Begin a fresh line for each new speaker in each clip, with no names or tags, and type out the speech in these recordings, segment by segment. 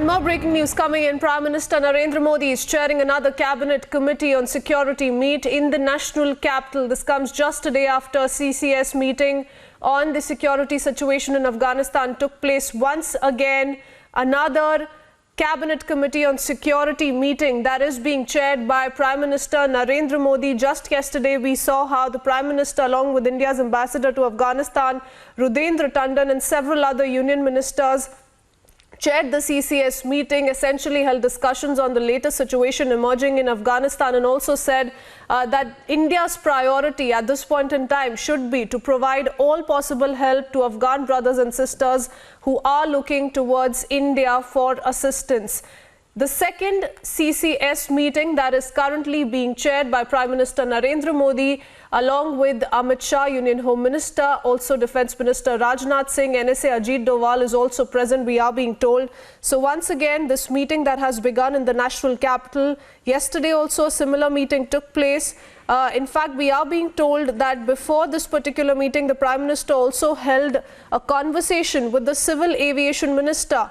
More breaking news coming in. Prime Minister Narendra Modi is chairing another cabinet committee on security meet in the national capital. This comes just a day after CCS meeting on the security situation in Afghanistan took place. Once again, another cabinet committee on security meeting that is being chaired by Prime Minister Narendra Modi. Just yesterday, we saw how the Prime Minister, along with India's ambassador to Afghanistan, Rudendra Tandon, and several other union ministers, chaired the CCS meeting, essentially held discussions on the latest situation emerging in Afghanistan, and also said that India's priority at this point in time should be to provide all possible help to Afghan brothers and sisters who are looking towards India for assistance. The second CCS meeting that is currently being chaired by Prime Minister Narendra Modi, along with Amit Shah, Union Home Minister, also Defence Minister Rajnath Singh, NSA Ajit Doval is also present, we are being told. So once again, this meeting that has begun in the national capital, yesterday also a similar meeting took place. In fact, we are being told that before this particular meeting, the Prime Minister also held a conversation with the Civil Aviation Minister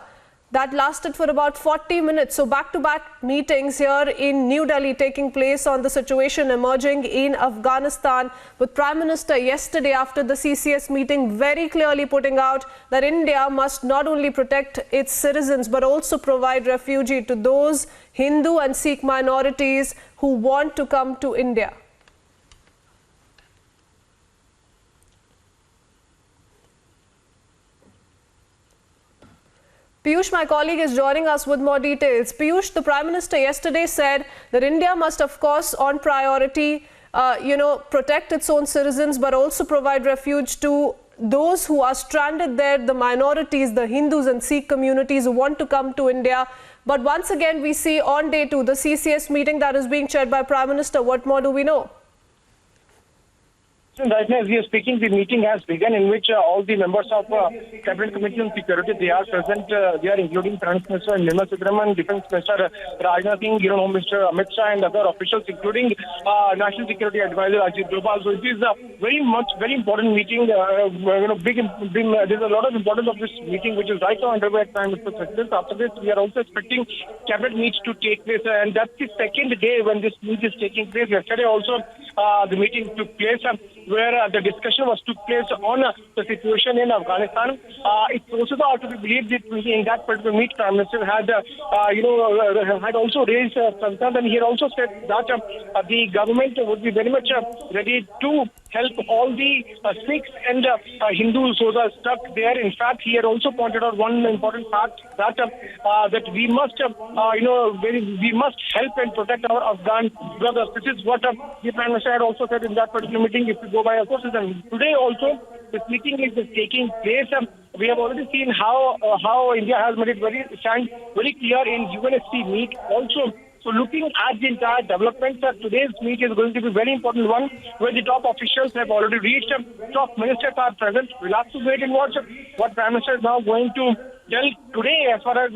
that lasted for about 40 minutes. So back-to-back meetings here in New Delhi taking place on the situation emerging in Afghanistan, with Prime Minister yesterday after the CCS meeting very clearly putting out that India must not only protect its citizens but also provide refuge to those Hindu and Sikh minorities who want to come to India. Piyush, my colleague, is joining us with more details. Piyush, the Prime Minister yesterday said that India must, of course, on priority, protect its own citizens, but also provide refuge to those who are stranded there, the minorities, the Hindus and Sikh communities who want to come to India. But once again, we see on day 2, the CCS meeting that is being chaired by Prime Minister. What more do we know?
Right now, as we are speaking, the meeting has begun, in which all the members of Cabinet Committee on Security, they are present. They are including Finance Minister Nirmala Sitharaman, Defence Minister Rajnath Singh, Union Home Minister Amit Shah, and other officials, including National Security Advisor Ajit Doval. So it is a very important meeting. There's a lot of importance of this meeting, which is right now underway at Prime Minister's residence. After this, we are also expecting cabinet meets to take place, and that's the second day when this meet is taking place. Yesterday also, the meeting took place, where the discussion took place on the situation in Afghanistan. It's also to be believed that in that particular meet, Prime Minister had also raised concerns, and he had also said that the government would be very much ready to help all the Sikhs and Hindus who are stuck there. In fact, he had also pointed out one important fact that we must we must help and protect our Afghan brothers. This is what the Prime Minister had also said in that particular meeting, if we go by our sources. And today also, this meeting is taking place. We have already seen how India has made it very clear in UNSC meet also. So looking at the entire developments, today's meet is going to be a very important one, where the top officials have already reached, top ministers are present. We'll have to wait and watch what Prime Minister is now going to tell today as far as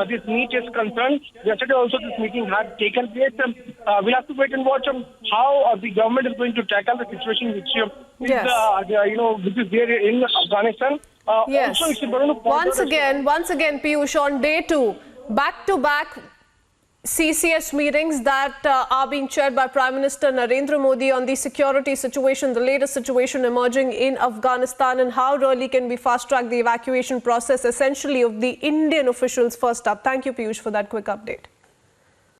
this meet is concerned. Yesterday also this meeting had taken place. We'll have to wait and watch how the government is going to tackle the situation which is there in Afghanistan.
Yes.
Also, it's important to
once again, Piyush, on day 2, back-to-back CCS meetings that are being chaired by Prime Minister Narendra Modi on the security situation, the latest situation emerging in Afghanistan, and how really can we fast-track the evacuation process, essentially, of the Indian officials. First up, thank you, Piyush, for that quick update.